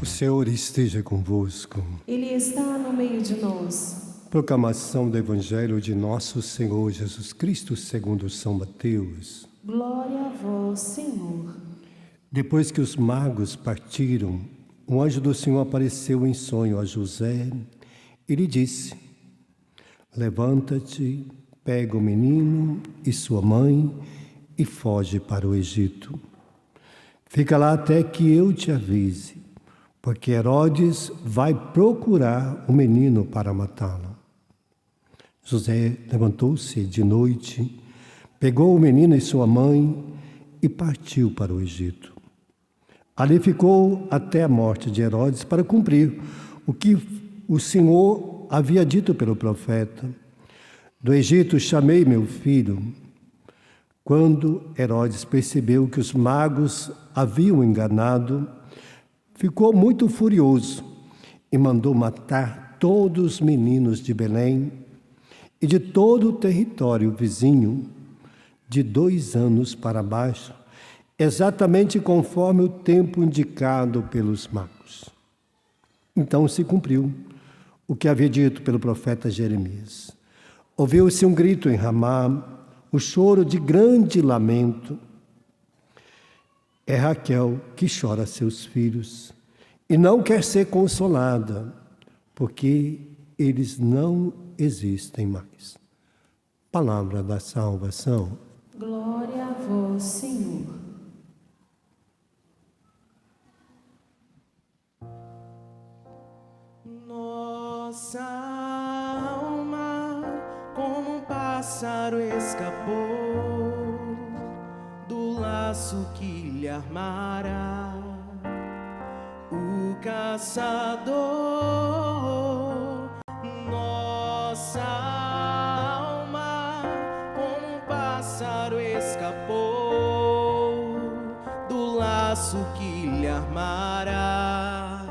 O Senhor esteja convosco. Ele está no meio de nós. Proclamação do Evangelho de Nosso Senhor Jesus Cristo segundo São Mateus. Glória a vós, Senhor. Depois que os magos partiram, um anjo do Senhor apareceu em sonho a José e lhe disse: Levanta-te, pega o menino e sua mãe e foge para o Egito. Fica lá até que eu te avise, porque Herodes vai procurar o menino para matá-lo. José levantou-se de noite, pegou o menino e sua mãe e partiu para o Egito. Ali ficou até a morte de Herodes para cumprir o que o Senhor havia dito pelo profeta: do Egito chamei meu filho. Quando Herodes percebeu que os magos haviam enganado, ficou muito furioso e mandou matar todos os meninos de Belém e de todo o território vizinho, de 2 anos para baixo, exatamente conforme o tempo indicado pelos magos. Então se cumpriu o que havia dito pelo profeta Jeremias. Ouviu-se um grito em Ramá, o choro de grande lamento. É Raquel que chora seus filhos e não quer ser consolada, porque eles não existem mais. Palavra da salvação. Glória a vós, Senhor. Nossa alma, como um pássaro, escapou do laço que lhe armara o caçador. Nossa alma, como um pássaro, escapou do laço que lhe armara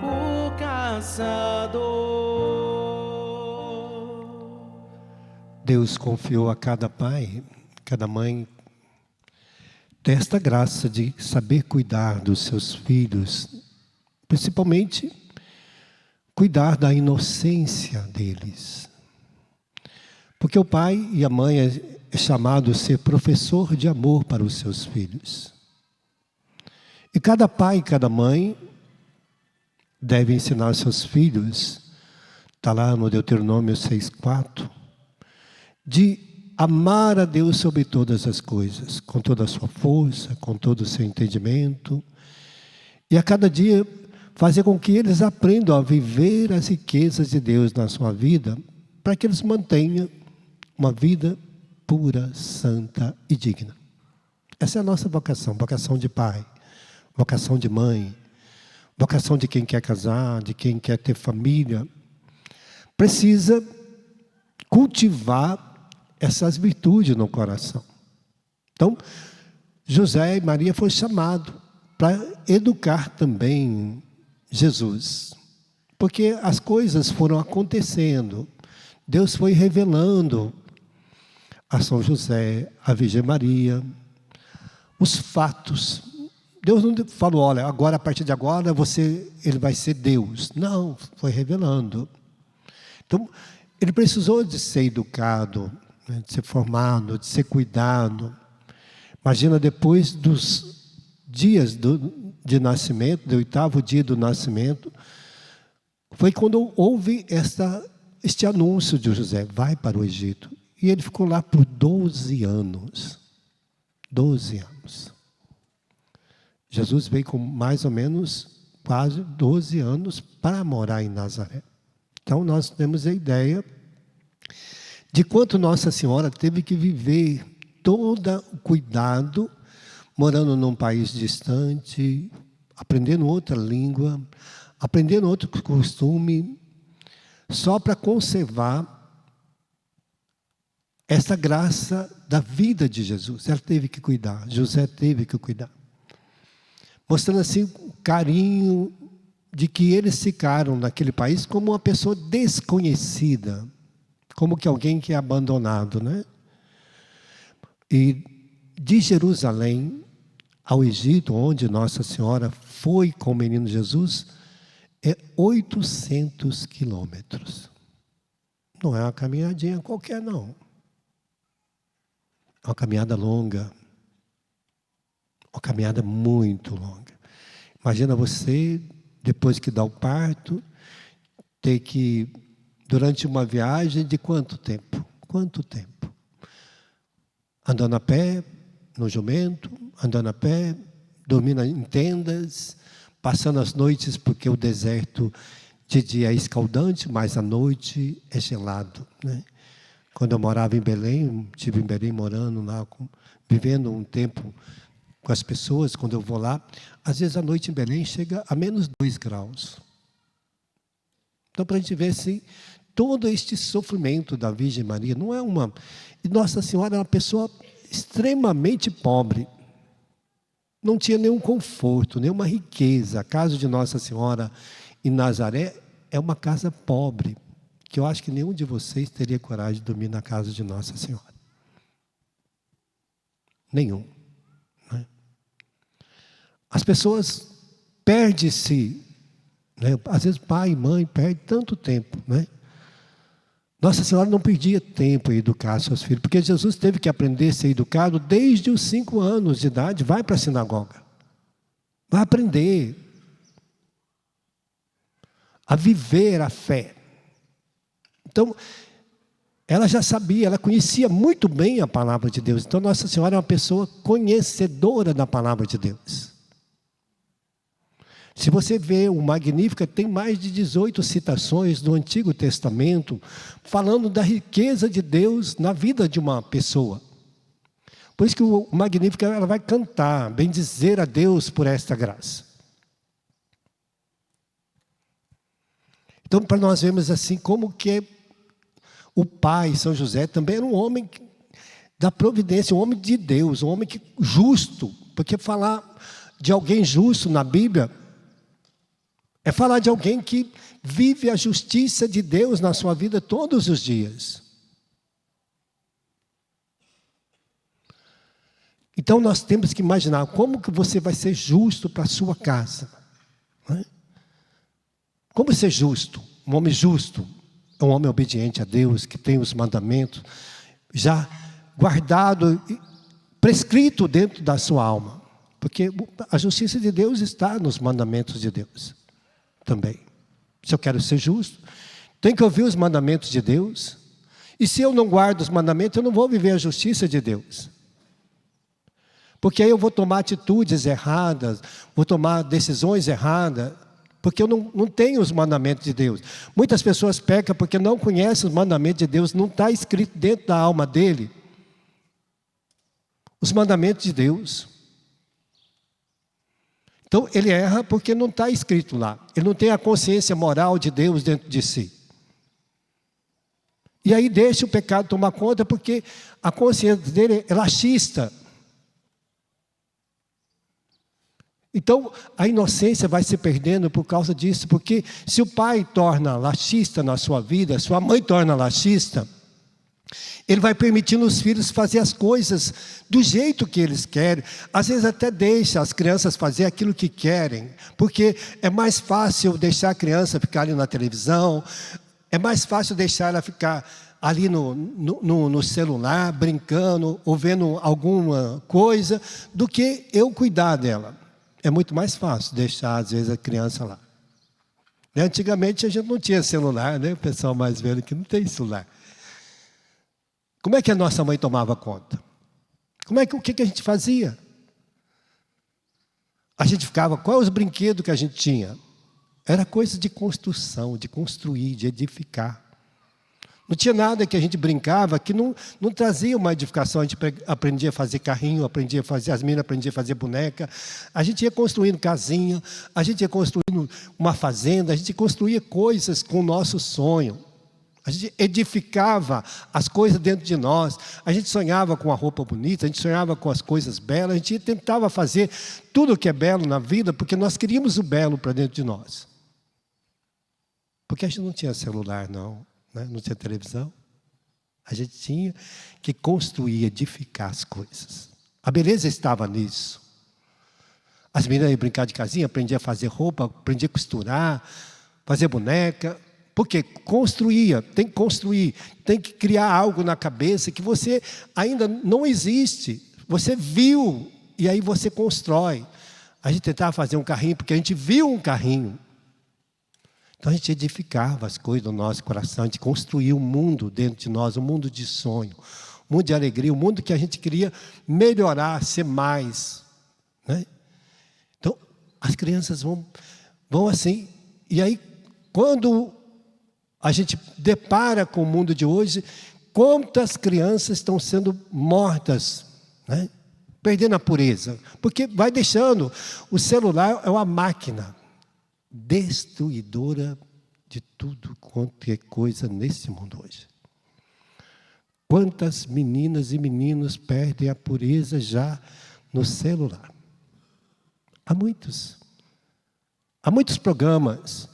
o caçador. Deus confiou a cada pai, cada mãe, desta graça de saber cuidar dos seus filhos, principalmente cuidar da inocência deles. Porque o pai e a mãe é chamado a ser professor de amor para os seus filhos. E cada pai e cada mãe deve ensinar seus filhos, está lá no Deuteronômio 6,4, de amar a Deus sobre todas as coisas, com toda a sua força, com todo o seu entendimento, e a cada dia fazer com que eles aprendam a viver as riquezas de Deus na sua vida, para que eles mantenham uma vida pura, santa e digna. Essa é a nossa vocação de pai, vocação de mãe, vocação de quem quer casar, de quem quer ter família. Precisa cultivar essas virtudes no coração. Então, José e Maria foram chamados para educar também Jesus. Porque as coisas foram acontecendo. Deus foi revelando a São José, a Virgem Maria, os fatos. Deus não falou, olha, agora, a partir de agora, ele vai ser Deus. Não, foi revelando. Então, ele precisou de ser educado, né, de ser formado, de ser cuidado. Imagina, depois dos dias de nascimento, do 8º dia do nascimento, foi quando houve este anúncio de José, vai para o Egito. E ele ficou lá por 12 anos. 12 anos. Jesus veio com mais ou menos quase 12 anos para morar em Nazaré. Então nós temos a ideia de quanto Nossa Senhora teve que viver todo o cuidado, morando num país distante, aprendendo outra língua, aprendendo outro costume, só para conservar essa graça da vida de Jesus. Ela teve que cuidar, José teve que cuidar. Mostrando assim o carinho de que eles ficaram naquele país como uma pessoa desconhecida, como que alguém que é abandonado, né? E de Jerusalém ao Egito, onde Nossa Senhora foi com o menino Jesus, é 800 quilômetros. Não é uma caminhadinha qualquer, não. É uma caminhada longa. Uma caminhada muito longa. Imagina você, depois que dá o parto, ter que, durante uma viagem de quanto tempo? Quanto tempo? Andando a pé, no jumento, andando a pé, dormindo em tendas, passando as noites, porque o deserto de dia é escaldante, mas à noite é gelado, né? Quando eu morava em Belém, estive em Belém morando lá, vivendo um tempo com as pessoas, quando eu vou lá, às vezes a noite em Belém chega a menos 2 graus. Então, para a gente ver assim, todo este sofrimento da Virgem Maria, não é uma... E Nossa Senhora é uma pessoa extremamente pobre. Não tinha nenhum conforto, nenhuma riqueza. A casa de Nossa Senhora em Nazaré é uma casa pobre, que eu acho que nenhum de vocês teria coragem de dormir na casa de Nossa Senhora. Nenhum. Né? As pessoas perdem-se, né? Às vezes pai e mãe perdem tanto tempo, né? Nossa Senhora não perdia tempo em educar seus filhos, porque Jesus teve que aprender a ser educado desde os 5 anos de idade. Vai para a sinagoga, vai aprender a viver a fé. Então, ela já sabia, ela conhecia muito bem a palavra de Deus. Então, Nossa Senhora é uma pessoa conhecedora da palavra de Deus. Se você vê o Magníficat, tem mais de 18 citações do Antigo Testamento falando da riqueza de Deus na vida de uma pessoa. Por isso que o Magníficat, ela vai cantar, bendizer a Deus por esta graça. Então, para nós vermos assim, como que o pai, São José, também era um homem da providência, um homem de Deus, um homem justo. Porque falar de alguém justo na Bíblia é falar de alguém que vive a justiça de Deus na sua vida todos os dias. Então nós temos que imaginar como que você vai ser justo para a sua casa. Né? Como ser justo? Um homem justo é um homem obediente a Deus, que tem os mandamentos já guardado, prescrito dentro da sua alma. Porque a justiça de Deus está nos mandamentos de Deus também. Se eu quero ser justo, tenho que ouvir os mandamentos de Deus. E se eu não guardo os mandamentos, eu não vou viver a justiça de Deus. Porque aí eu vou tomar atitudes erradas, vou tomar decisões erradas, porque eu não tenho os mandamentos de Deus. Muitas pessoas pecam porque não conhecem os mandamentos de Deus, não está escrito dentro da alma dele os mandamentos de Deus. Então, ele erra porque não está escrito lá. Ele não tem a consciência moral de Deus dentro de si. E aí deixa o pecado tomar conta porque a consciência dele é laxista. Então, a inocência vai se perdendo por causa disso. Porque se o pai torna laxista na sua vida, sua mãe torna laxista, ele vai permitindo os filhos fazer as coisas do jeito que eles querem. Às vezes até deixa as crianças fazer aquilo que querem. Porque é mais fácil deixar a criança ficar ali na televisão. É mais fácil deixar ela ficar ali no celular, brincando, ou vendo alguma coisa, do que eu cuidar dela. É muito mais fácil deixar, às vezes, a criança lá. Antigamente a gente não tinha celular, né? O pessoal mais velho que não tem celular. Como é que a nossa mãe tomava conta? O que a gente fazia? A gente ficava, quais os brinquedos que a gente tinha? Era coisa de construção, de construir, de edificar. Não tinha nada que a gente brincava que não trazia uma edificação. A gente aprendia a fazer carrinho, aprendia a fazer, as meninas aprendiam a fazer boneca. A gente ia construindo casinha, a gente ia construindo uma fazenda, a gente construía coisas com o nosso sonho. A gente edificava as coisas dentro de nós. A gente sonhava com a roupa bonita, a gente sonhava com as coisas belas. A gente tentava fazer tudo o que é belo na vida, porque nós queríamos o belo para dentro de nós. Porque a gente não tinha celular, não. Não tinha televisão. A gente tinha que construir, edificar as coisas. A beleza estava nisso. As meninas iam brincar de casinha, aprendiam a fazer roupa, aprendiam a costurar, fazer boneca. Porque construía, tem que construir, tem que criar algo na cabeça que você ainda não existe. Você viu e aí você constrói. A gente tentava fazer um carrinho porque a gente viu um carrinho. Então a gente edificava as coisas do nosso coração, a gente construía um mundo dentro de nós, um mundo de sonho, um mundo de alegria, um mundo que a gente queria melhorar, ser mais. Né? Então as crianças vão assim. E aí quando a gente depara com o mundo de hoje, quantas crianças estão sendo mortas, né? Perdendo a pureza. Porque vai deixando, o celular é uma máquina destruidora de tudo quanto é coisa nesse mundo hoje. Quantas meninas e meninos perdem a pureza já no celular? Há muitos programas.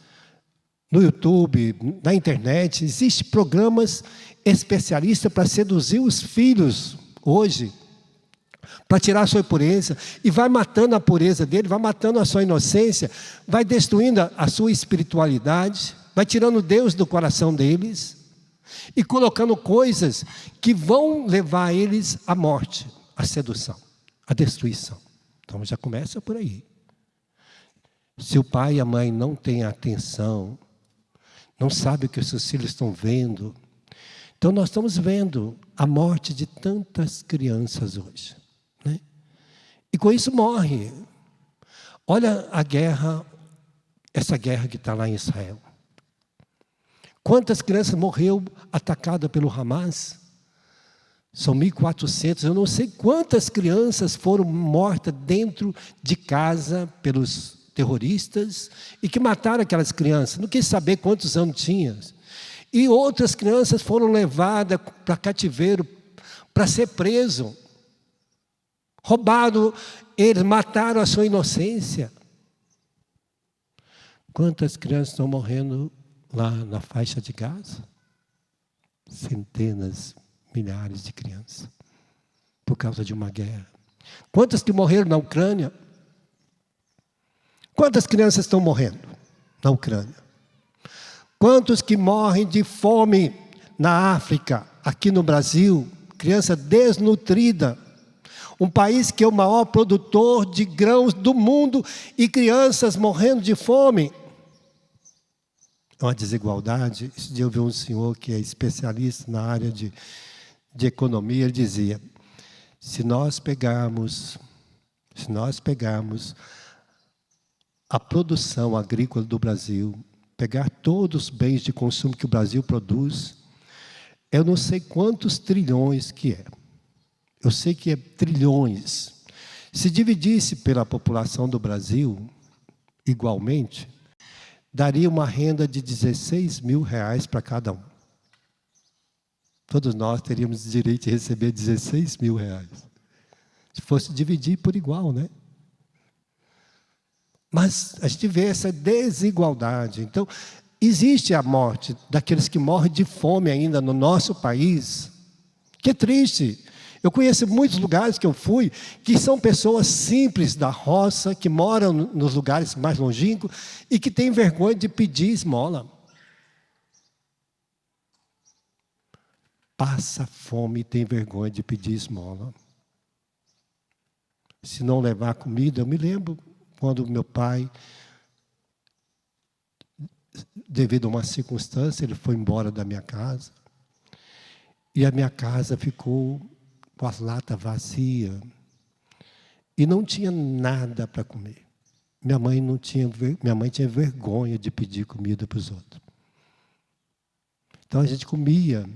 No YouTube, na internet, existem programas especialistas para seduzir os filhos hoje, para tirar a sua impureza, e vai matando a pureza dele, vai matando a sua inocência, vai destruindo a sua espiritualidade, vai tirando Deus do coração deles, e colocando coisas que vão levar eles à morte, à sedução, à destruição. Então já começa por aí. Se o pai e a mãe não têm atenção, não sabe o que os seus filhos estão vendo. Então nós estamos vendo a morte de tantas crianças hoje. Né? E com isso morre. Olha a guerra, essa guerra que está lá em Israel. Quantas crianças morreram atacadas pelo Hamas? São 1.400, eu não sei quantas crianças foram mortas dentro de casa pelos terroristas e que mataram aquelas crianças, não quis saber quantos anos tinham. E outras crianças foram levadas para cativeiro para ser preso. Roubado, eles mataram a sua inocência. Quantas crianças estão morrendo lá na faixa de Gaza? Centenas, milhares de crianças, por causa de uma guerra. Quantas que morreram na Ucrânia? Quantas crianças estão morrendo na Ucrânia? Quantos que morrem de fome na África, aqui no Brasil? Criança desnutrida. Um país que é o maior produtor de grãos do mundo e crianças morrendo de fome. É uma desigualdade. Esse dia eu vi um senhor que é especialista na área de economia, ele dizia, se nós pegarmos a produção agrícola do Brasil, pegar todos os bens de consumo que o Brasil produz, eu não sei quantos trilhões que é. Eu sei que é trilhões. Se dividisse pela população do Brasil, igualmente, daria uma renda de R$16.000 para cada um. Todos nós teríamos direito de receber R$16.000. Se fosse dividir por igual, né? Mas a gente vê essa desigualdade. Então, existe a morte daqueles que morrem de fome ainda no nosso país, que é triste. Eu conheço muitos lugares que eu fui, que são pessoas simples da roça, que moram nos lugares mais longínquos e que têm vergonha de pedir esmola. Passa fome e tem vergonha de pedir esmola. Se não levar comida, eu me lembro quando meu pai, devido a uma circunstância, ele foi embora da minha casa. E a minha casa ficou com as latas vazias. E não tinha nada para comer. Minha mãe tinha vergonha de pedir comida para os outros. Então a gente comia.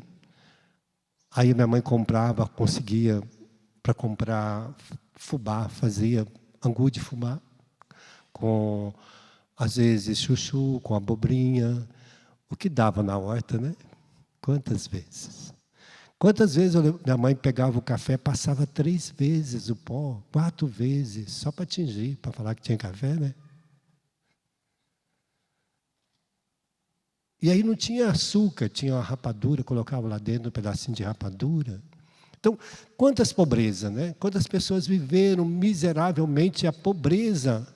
Aí minha mãe conseguia para comprar fubá, fazia angu de fubá, com, às vezes, chuchu, com abobrinha, o que dava na horta, né? Quantas vezes? Quantas vezes minha mãe pegava o café, passava 3 vezes o pó, 4 vezes, só para atingir, para falar que tinha café, né? E aí não tinha açúcar, tinha uma rapadura, colocava lá dentro um pedacinho de rapadura. Então, quantas pobrezas, né? Quantas pessoas viveram miseravelmente a pobreza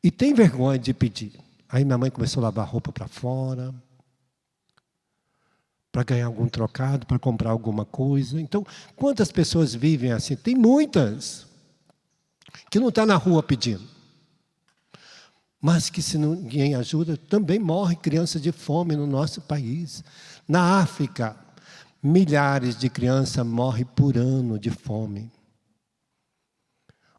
e tem vergonha de pedir. Aí minha mãe começou a lavar roupa para fora, para ganhar algum trocado, para comprar alguma coisa. Então, quantas pessoas vivem assim? Tem muitas que não estão na rua pedindo. Mas que se ninguém ajuda, também morre crianças de fome no nosso país. Na África, milhares de crianças morrem por ano de fome.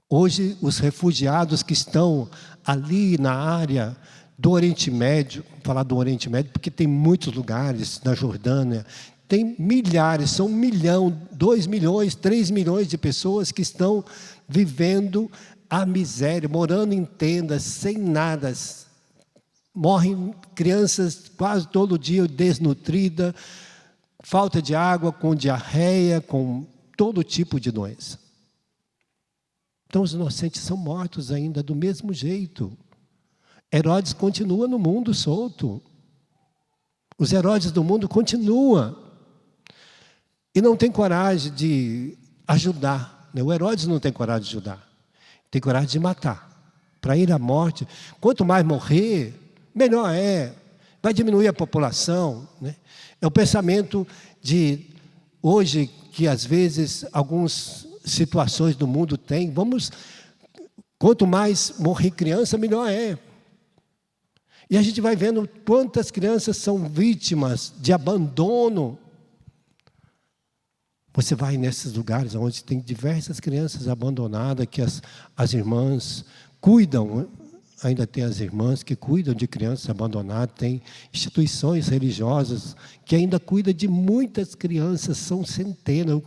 Hoje, os refugiados que estão ali na área do Oriente Médio, vou falar do Oriente Médio porque tem muitos lugares, na Jordânia, tem milhares, são 1 milhão, 2 milhões, 3 milhões de pessoas que estão vivendo a miséria, morando em tendas, sem nada. Morrem crianças quase todo dia desnutridas, falta de água, com diarreia, com todo tipo de doença. Então os inocentes são mortos ainda do mesmo jeito. Herodes continua no mundo solto. Os Herodes do mundo continuam. E não tem coragem de ajudar. O Herodes não tem coragem de ajudar. Tem coragem de matar. Para ir à morte. Quanto mais morrer, melhor é. Vai diminuir a população. Né? É o pensamento de hoje, que às vezes algumas situações do mundo têm. Quanto mais morrer criança, melhor é. E a gente vai vendo quantas crianças são vítimas de abandono. Você vai nesses lugares onde tem diversas crianças abandonadas, que as irmãs cuidam, ainda tem as irmãs que cuidam de crianças abandonadas, tem instituições religiosas que ainda cuidam de muitas crianças, são centenas,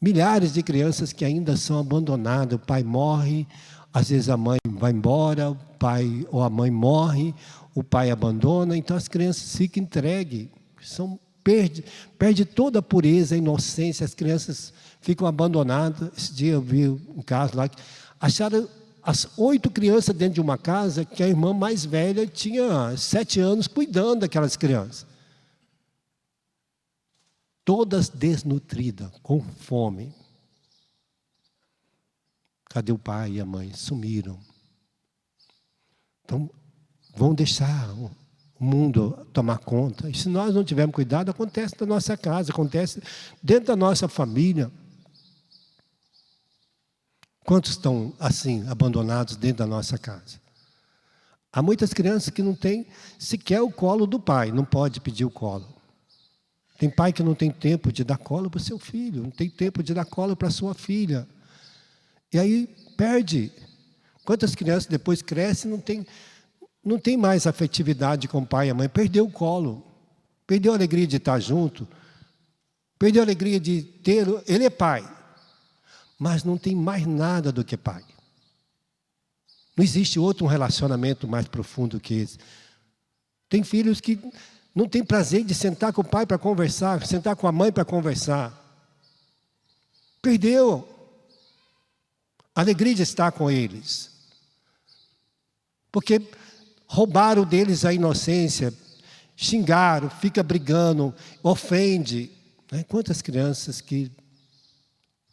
milhares de crianças que ainda são abandonadas. O pai morre, às vezes a mãe vai embora, o pai ou a mãe morre, o pai abandona, então as crianças ficam entregues, perde toda a pureza, a inocência, as crianças ficam abandonadas. Esse dia eu vi um caso lá, que acharam as 8 crianças dentro de uma casa, que a irmã mais velha tinha 7 anos cuidando daquelas crianças. Todas desnutridas, com fome. Cadê o pai e a mãe? Sumiram. Então, vão deixar o mundo tomar conta. E se nós não tivermos cuidado, acontece na nossa casa, acontece dentro da nossa família. Quantos estão assim, abandonados dentro da nossa casa? Há muitas crianças que não têm sequer o colo do pai, não pode pedir o colo. Tem pai que não tem tempo de dar colo para o seu filho, não tem tempo de dar colo para a sua filha. E aí perde. Quantas crianças depois crescem e não tem mais afetividade com o pai e a mãe, perdeu o colo, perdeu a alegria de estar junto, perdeu a alegria de ter, ele é pai, mas não tem mais nada do que pai. Não existe outro relacionamento mais profundo que esse. Tem filhos que não têm prazer de sentar com o pai para conversar, sentar com a mãe para conversar. Perdeu a alegria de estar com eles. Porque roubaram deles a inocência, xingaram, fica brigando, ofende. Né? Quantas crianças que,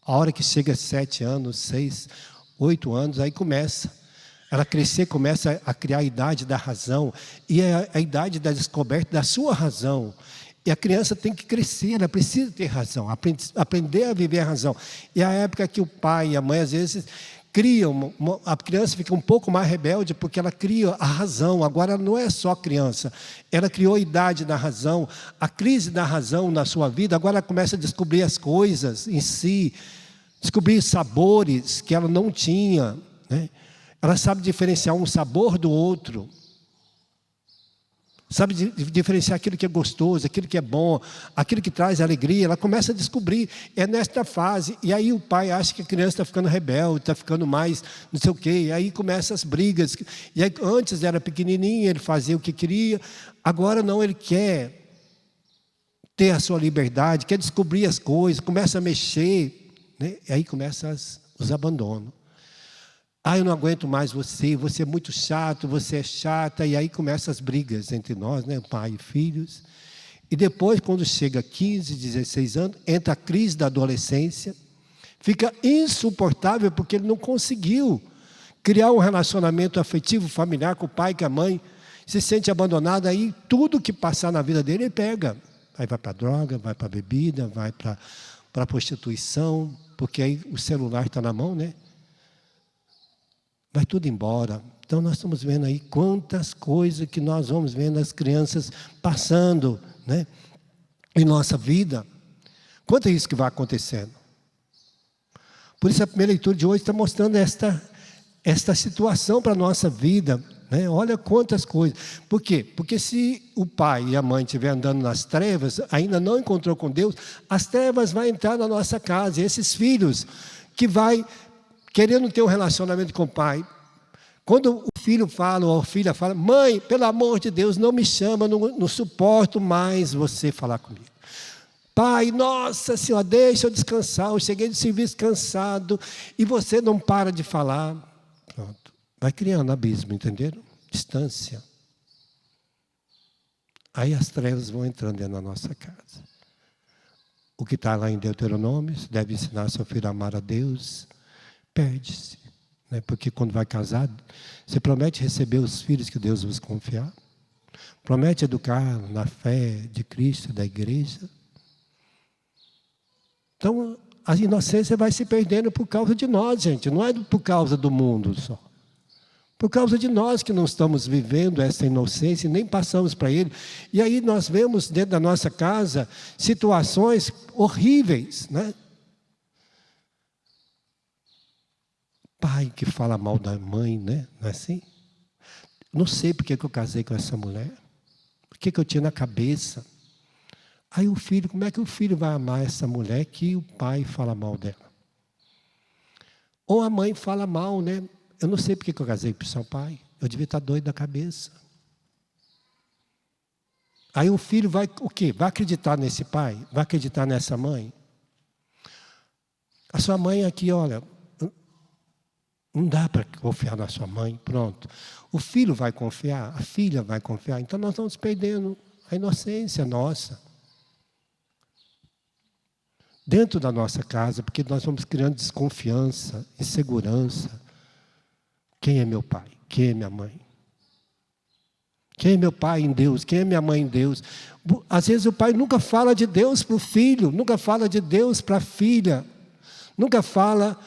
a hora que chega a 7 anos, 6, 8 anos, aí ela crescer, começa a criar a idade da razão, e é a idade da descoberta da sua razão. E a criança tem que crescer, ela precisa ter razão, aprender a viver a razão. E é a época que o pai e a mãe, às vezes, a criança fica um pouco mais rebelde porque ela cria a razão. Agora ela não é só criança, ela criou a idade da razão, a crise da razão na sua vida. Agora ela começa a descobrir as coisas em si, descobrir sabores que ela não tinha, né? Ela sabe diferenciar um sabor do outro, sabe diferenciar aquilo que é gostoso, aquilo que é bom, aquilo que traz alegria. Ela começa a descobrir, é nesta fase. E aí o pai acha que a criança está ficando rebelde, está ficando mais não sei o quê. E aí começam as brigas. E aí, antes era pequenininho, ele fazia o que queria. Agora não, ele quer ter a sua liberdade, quer descobrir as coisas, começa a mexer, né? E aí começam os abandonos. Eu não aguento mais você é muito chato, você é chata. E aí começam as brigas entre nós, né? Pai e filhos. E depois, quando chega a 15, 16 anos, entra a crise da adolescência, fica insuportável porque ele não conseguiu criar um relacionamento afetivo, familiar com o pai, com a mãe, se sente abandonado, aí tudo que passar na vida dele, ele pega. Aí vai para a droga, vai para a bebida, vai para a prostituição, porque aí o celular está na mão, né? Vai tudo embora. Então nós estamos vendo aí quantas coisas que nós vamos vendo as crianças passando, né, em nossa vida. Quanto é isso que vai acontecendo? Por isso a primeira leitura de hoje está mostrando esta situação para a nossa vida, né? Olha quantas coisas. Por quê? Porque se o pai e a mãe estiver andando nas trevas, ainda não encontrou com Deus, as trevas vão entrar na nossa casa. E esses filhos que vai querendo ter um relacionamento com o pai, quando o filho fala ou a filha fala, mãe, pelo amor de Deus, não me chama, não suporto mais você falar comigo. Pai, nossa senhora, deixa eu descansar, eu cheguei do serviço cansado e você não para de falar. Pronto, vai criando abismo, entenderam? Distância. Aí as trevas vão entrando dentro da nossa casa. O que está lá em Deuteronômio, você deve ensinar seu filho a amar a Deus, perde-se. Porque quando vai casar, você promete receber os filhos que Deus vos confiar, promete educar na fé de Cristo, da igreja. Então, a inocência vai se perdendo por causa de nós, gente, não é por causa do mundo só. Por causa de nós que não estamos vivendo essa inocência e nem passamos para ele. E aí nós vemos dentro da nossa casa situações horríveis, né? Pai que fala mal da mãe, né? Não é assim? Não sei porque que eu casei com essa mulher. O que eu tinha na cabeça. Aí o filho, como é que o filho vai amar essa mulher que o pai fala mal dela? Ou a mãe fala mal, né? Eu não sei porque que eu casei com o seu pai. Eu devia estar doido da cabeça. Aí o filho vai o quê? Vai acreditar nesse pai? Vai acreditar nessa mãe? A sua mãe aqui, olha, não dá para confiar na sua mãe, pronto. O filho vai confiar, a filha vai confiar. Então nós estamos perdendo a inocência nossa. Dentro da nossa casa, porque nós vamos criando desconfiança, insegurança. Quem é meu pai? Quem é minha mãe? Quem é meu pai em Deus? Quem é minha mãe em Deus? Às vezes o pai nunca fala de Deus para o filho, nunca fala de Deus para a filha, nunca fala.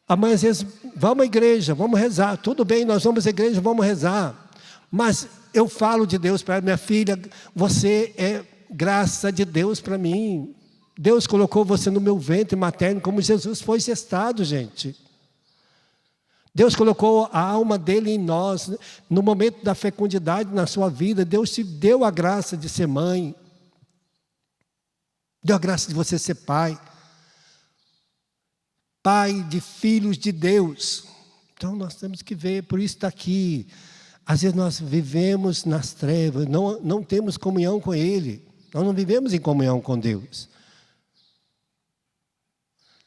A mãe às vezes, vamos à igreja, vamos rezar. Tudo bem, nós vamos à igreja, vamos rezar. Mas eu falo de Deus para minha filha, você é graça de Deus para mim. Deus colocou você no meu ventre materno, como Jesus foi gestado, gente. Deus colocou a alma dele em nós. No momento da fecundidade na sua vida, Deus te deu a graça de ser mãe. Deu a graça de você ser pai. Pai de filhos de Deus. Então nós temos que ver, por isso está aqui. Às vezes nós vivemos nas trevas, não temos comunhão com Ele. Nós não vivemos em comunhão com Deus.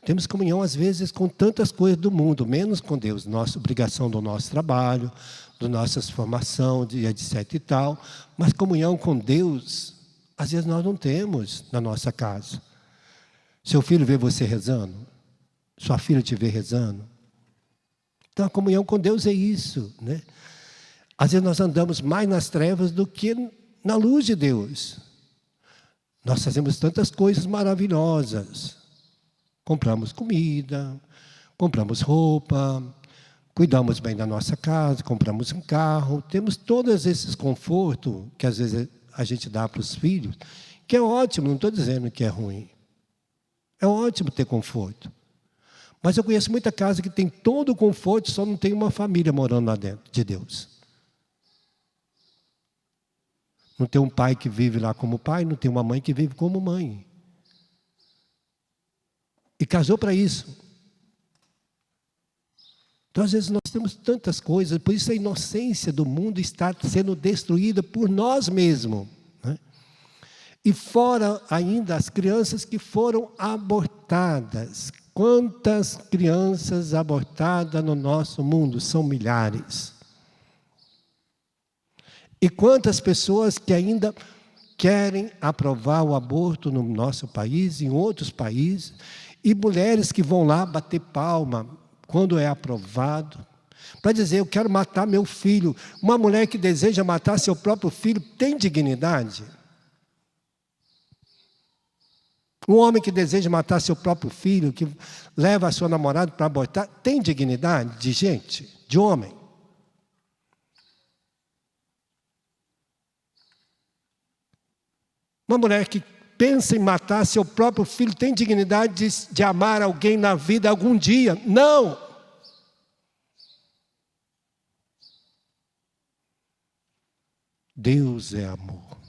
Temos comunhão às vezes com tantas coisas do mundo, menos com Deus. Nossa obrigação do nosso trabalho, da nossa formação, etc e tal. Mas comunhão com Deus, às vezes nós não temos na nossa casa. Seu filho vê você rezando? Sua filha te vê rezando? Então a comunhão com Deus é isso, né? Às vezes nós andamos mais nas trevas do que na luz de Deus. Nós fazemos tantas coisas maravilhosas. Compramos comida, compramos roupa, cuidamos bem da nossa casa, compramos um carro. Temos todos esses confortos que às vezes a gente dá para os filhos, que é ótimo, não estou dizendo que é ruim. É ótimo ter conforto. Mas eu conheço muita casa que tem todo o conforto, só não tem uma família morando lá dentro de Deus. Não tem um pai que vive lá como pai, não tem uma mãe que vive como mãe. E casou para isso. Então, às vezes, nós temos tantas coisas, por isso a inocência do mundo está sendo destruída por nós mesmos. Né? E fora ainda as crianças que foram abortadas. Quantas crianças abortadas no nosso mundo? São milhares. E quantas pessoas que ainda querem aprovar o aborto no nosso país, em outros países, e mulheres que vão lá bater palma quando é aprovado, para dizer, eu quero matar meu filho. Uma mulher que deseja matar seu próprio filho tem dignidade? Um homem que deseja matar seu próprio filho, que leva a sua namorada para abortar, tem dignidade de gente, de homem? Uma mulher que pensa em matar seu próprio filho tem dignidade de amar alguém na vida algum dia? Não! Deus é amor.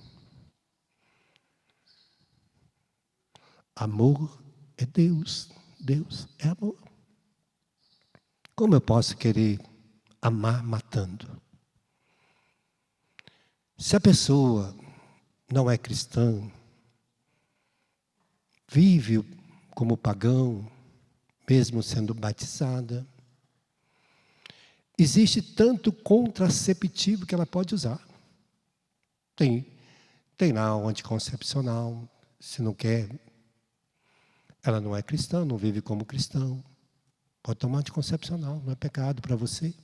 Amor é Deus. Deus é amor. Como eu posso querer amar matando? Se a pessoa não é cristã, vive como pagão, mesmo sendo batizada, existe tanto contraceptivo que ela pode usar. Tem lá o anticoncepcional, se não quer, ela não é cristã, não vive como cristão, pode tomar anticoncepcional, não é pecado para você.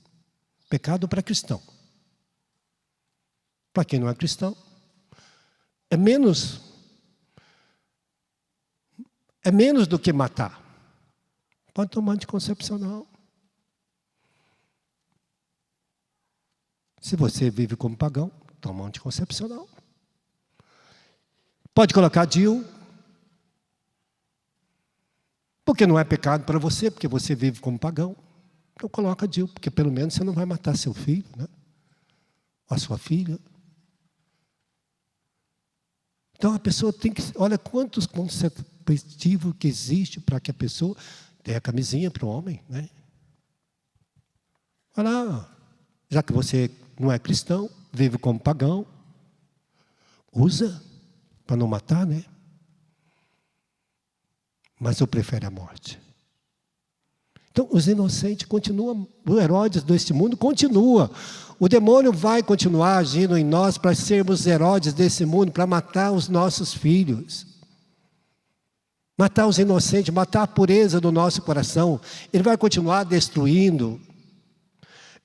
Pecado para cristão. Para quem não é cristão, é menos do que matar. Pode tomar anticoncepcional. Se você vive como pagão, toma anticoncepcional. Pode colocar DIU, porque não é pecado para você, porque você vive como pagão. Então coloca DIU, porque pelo menos você não vai matar seu filho, né? Ou a sua filha. Então a pessoa tem que... Olha quantos contraceptivos que existe para que a pessoa... Tem a camisinha para o homem, né? Olha lá, já que você não é cristão, vive como pagão, usa para não matar, né? Mas eu prefiro a morte. Então, os inocentes continuam, o Herodes deste mundo continua. O demônio vai continuar agindo em nós para sermos Herodes desse mundo, para matar os nossos filhos. Matar os inocentes, matar a pureza do nosso coração. Ele vai continuar destruindo.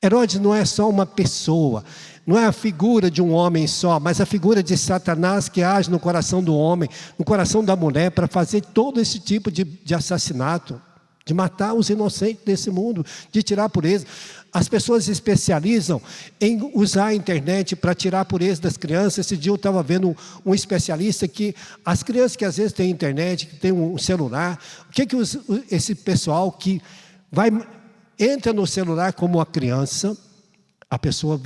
Herodes não é só uma pessoa, não é a figura de um homem só, mas a figura de Satanás que age no coração do homem, no coração da mulher, para fazer todo esse tipo de assassinato, de matar os inocentes desse mundo, de tirar a pureza. As pessoas se especializam em usar a internet para tirar a pureza das crianças. Esse dia eu estava vendo um especialista que as crianças que às vezes têm internet, que têm um celular, o que esse pessoal que entra no celular como uma criança, a pessoa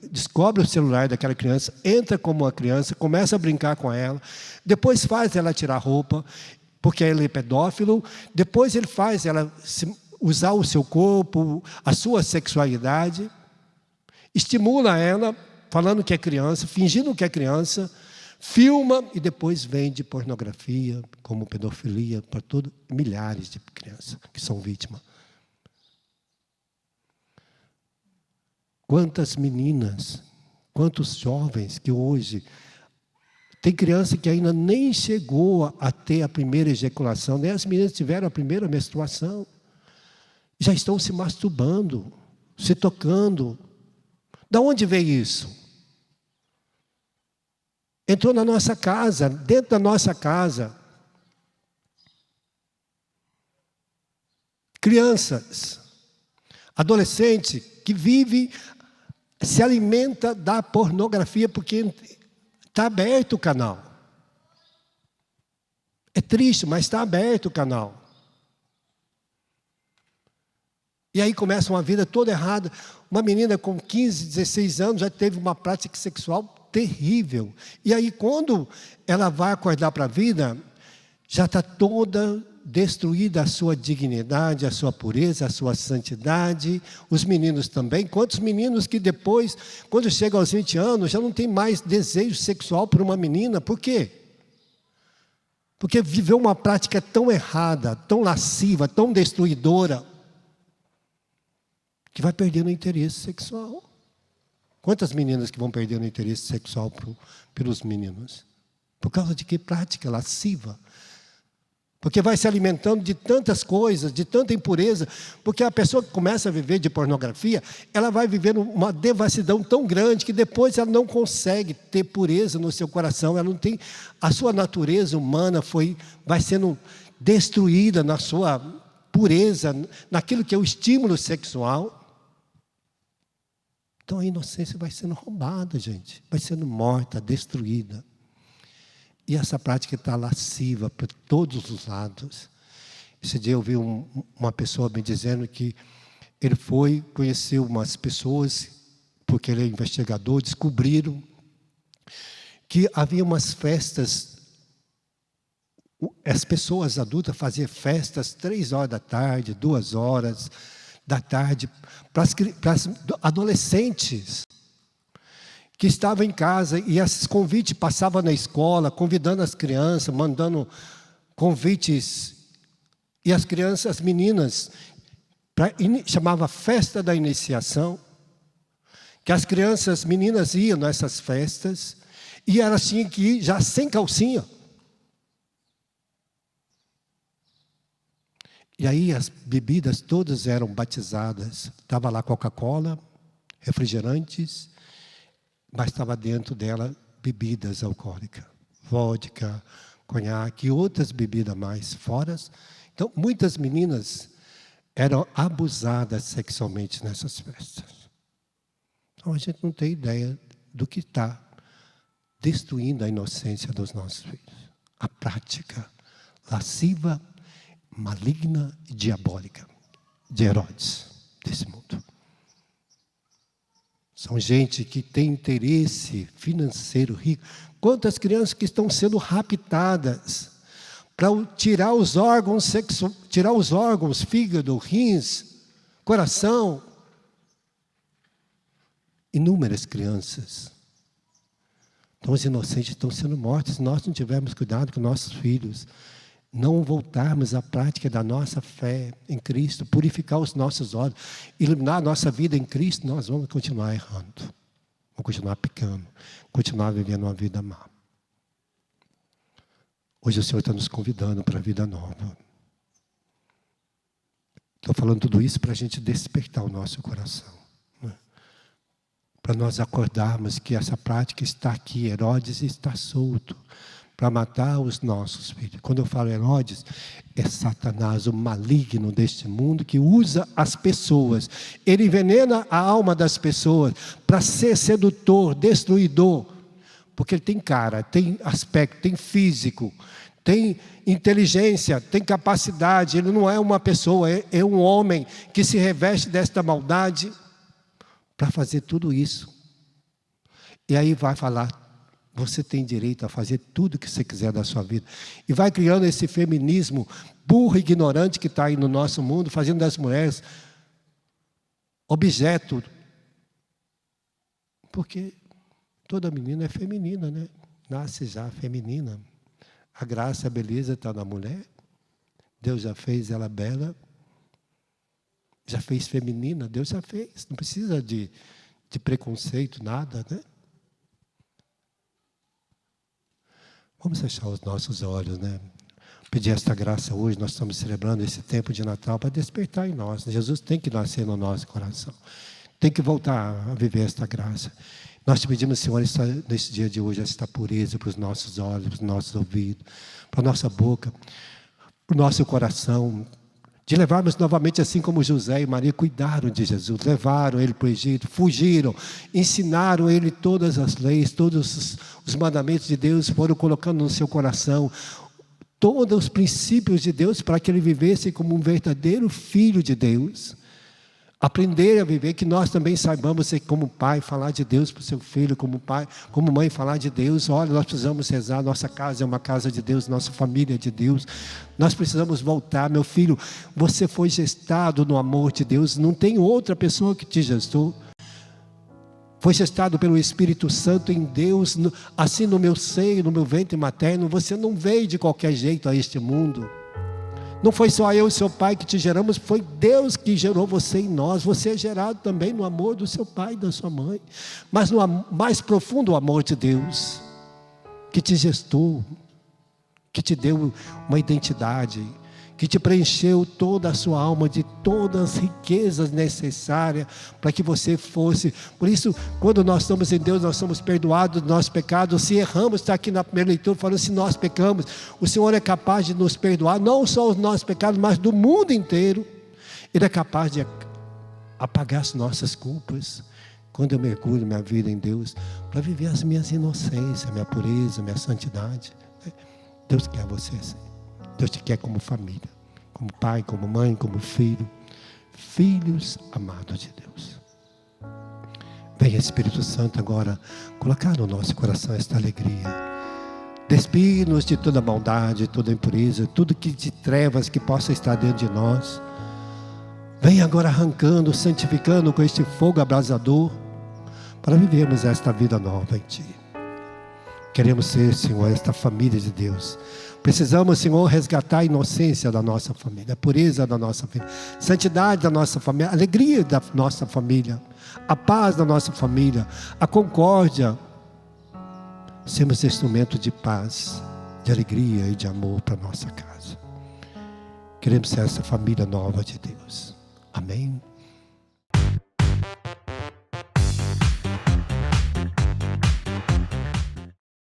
descobre o celular daquela criança, entra como uma criança, começa a brincar com ela, depois faz ela tirar a roupa, porque ele é pedófilo, depois ele faz ela usar o seu corpo, a sua sexualidade, estimula ela, falando que é criança, fingindo que é criança, filma e depois vende pornografia, como pedofilia, para milhares de crianças que são vítimas. Quantas meninas, quantos jovens que hoje... Tem criança que ainda nem chegou a ter a primeira ejaculação, nem as meninas tiveram a primeira menstruação. Já estão se masturbando, se tocando. Da onde veio isso? Entrou na nossa casa, dentro da nossa casa. Crianças, adolescente que vive, se alimenta da pornografia porque está aberto o canal. É triste, mas está aberto o canal. E aí começa uma vida toda errada. Uma menina com 15, 16 anos já teve uma prática sexual terrível. E aí quando ela vai acordar para a vida, já está toda destruída a sua dignidade, a sua pureza, a sua santidade. Os meninos também. Quantos meninos que depois, quando chegam aos 20 anos, já não tem mais desejo sexual por uma menina. Por quê? Porque viveu uma prática tão errada, tão lasciva, tão destruidora, que vai perdendo o interesse sexual. Quantas meninas que vão perdendo o interesse sexual pelos meninos? Por causa de que prática lasciva? Porque vai se alimentando de tantas coisas, de tanta impureza. Porque a pessoa que começa a viver de pornografia, ela vai vivendo uma devassidão tão grande que depois ela não consegue ter pureza no seu coração. Ela não tem, a sua natureza humana vai sendo destruída na sua pureza, naquilo que é o estímulo sexual. Então a inocência vai sendo roubada, gente. Vai sendo morta, destruída. E essa prática está lasciva por todos os lados. Esse dia eu vi uma pessoa me dizendo que ele conheceu umas pessoas, porque ele é investigador, descobriram que havia umas festas, as pessoas adultas faziam festas 3 horas da tarde, 2 horas da tarde, para as adolescentes que estavam em casa, e esses convites passavam na escola, convidando as crianças, mandando convites, e as crianças, as meninas, chamava festa da iniciação, que as crianças, as meninas iam nessas festas, e elas tinham que ir já sem calcinha. E aí as bebidas todas eram batizadas, estava lá Coca-Cola, refrigerantes, mas estava dentro dela bebidas alcoólicas, vodka, conhaque e outras bebidas mais fora. Então, muitas meninas eram abusadas sexualmente nessas festas. Então, a gente não tem ideia do que está destruindo a inocência dos nossos filhos. A prática lasciva, maligna e diabólica de Herodes desse mundo. São gente que tem interesse financeiro rico. Quantas crianças que estão sendo raptadas para tirar os órgãos sexuais, tirar os órgãos, fígado, rins, coração. Inúmeras crianças. Então os inocentes estão sendo mortos se nós não tivermos cuidado com nossos filhos. Não voltarmos à prática da nossa fé em Cristo, purificar os nossos olhos, iluminar a nossa vida em Cristo, nós vamos continuar errando, vamos continuar pecando, continuar vivendo uma vida má. Hoje o Senhor está nos convidando para a vida nova. Estou falando tudo isso para a gente despertar o nosso coração, né? Para nós acordarmos que essa prática está aqui, Herodes está solto, para matar os nossos filhos. Quando eu falo Herodes, é Satanás, o maligno deste mundo, que usa as pessoas. Ele envenena a alma das pessoas para ser sedutor, destruidor. Porque ele tem cara, tem aspecto, tem físico, tem inteligência, tem capacidade. Ele não é uma pessoa, é um homem que se reveste desta maldade para fazer tudo isso. E aí vai falar: você tem direito a fazer tudo o que você quiser da sua vida. E vai criando esse feminismo burro e ignorante que está aí no nosso mundo, fazendo das mulheres objeto. Porque toda menina é feminina, né? Nasce já feminina. A graça, a beleza está na mulher. Deus já fez ela bela. Já fez feminina, Deus já fez. Não precisa de preconceito, nada, né? Vamos fechar os nossos olhos, né? Pedir esta graça hoje, nós estamos celebrando esse tempo de Natal para despertar em nós. Jesus tem que nascer no nosso coração. Tem que voltar a viver esta graça. Nós te pedimos, Senhor, nesse dia de hoje, esta pureza para os nossos olhos, para os nossos ouvidos, para a nossa boca, para o nosso coração. De levarmos novamente, assim como José e Maria cuidaram de Jesus, levaram ele para o Egito, fugiram, ensinaram ele todas as leis, todos os mandamentos de Deus, foram colocando no seu coração todos os princípios de Deus para que ele vivesse como um verdadeiro filho de Deus. Aprender a viver, que nós também saibamos ser como pai, falar de Deus para o seu filho, como pai, como mãe, falar de Deus. Olha, nós precisamos rezar, nossa casa é uma casa de Deus, nossa família é de Deus. Nós precisamos voltar, meu filho, você foi gestado no amor de Deus, não tem outra pessoa que te gestou. Foi gestado pelo Espírito Santo em Deus, assim no meu seio, no meu ventre materno. Você não veio de qualquer jeito a este mundo. Não foi só eu e seu pai que te geramos, foi Deus que gerou você em nós. Você é gerado também no amor do seu pai e da sua mãe, mas no mais profundo amor de Deus. que te gestou, que te deu uma identidade, que te preencheu toda a sua alma de todas as riquezas necessárias para que você fosse. Por isso, quando nós estamos em Deus, nós somos perdoados dos nossos pecados. Se erramos, está aqui na primeira leitura falando, se nós pecamos, o Senhor é capaz de nos perdoar, não só os nossos pecados, mas do mundo inteiro. Ele é capaz de apagar as nossas culpas. Quando eu mergulho minha vida em Deus, para viver as minhas inocências, minha pureza, minha santidade. Deus quer você assim. Deus te quer como família, como pai, como mãe, como filho. Filhos amados de Deus. Venha Espírito Santo agora colocar no nosso coração esta alegria. Despir-nos de toda maldade, toda impureza, tudo que de trevas que possa estar dentro de nós. Venha agora arrancando, santificando com este fogo abrasador, para vivermos esta vida nova em Ti. Queremos ser, Senhor, esta família de Deus. Precisamos, Senhor, resgatar a inocência da nossa família, a pureza da nossa família, a santidade da nossa família, a alegria da nossa família, a paz da nossa família, a concórdia. Sermos instrumento de paz, de alegria e de amor para a nossa casa. Queremos ser essa família nova de Deus. Amém.